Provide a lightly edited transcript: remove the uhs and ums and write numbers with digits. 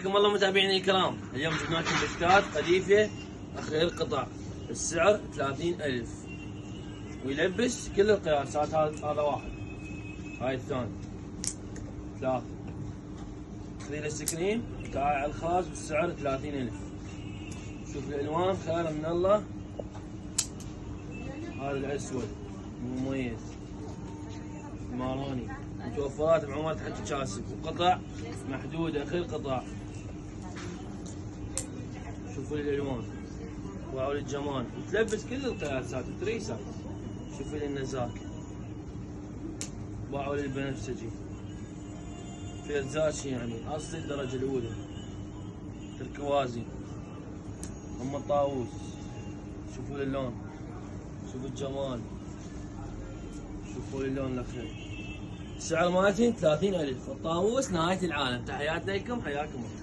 حياكم الله متابعينا الكرام، اليوم جبنا لكم بشكات قذيفة أخير قطع، السعر 30,000 ويلبس كل القياسات. هذا واحد، هاي الثاني، ثلاثة. خذي السكرين تعال على الخاص بالسعر 30,000. شوف الألوان خير من الله. هذا الأسود مميز ماروني، متوفرات بعمارة حتى كاسب، وقطع محدودة خير قطع. شوفوا الالوان واو الجمال، وتلبس كل القياسات وتريسات. شوفوا لي النزاك، باعوا لي البنفسجي، فيرزاتشي يعني اصلي الدرجة الاولى، تركوازي، هم الطاووس. شوفوا اللون، شوفوا الجمال، شوفوا اللون الاخير. السعر مالتي 30,000. الطاووس نهاية العالم. تحياتنا لكم، حياكم الله.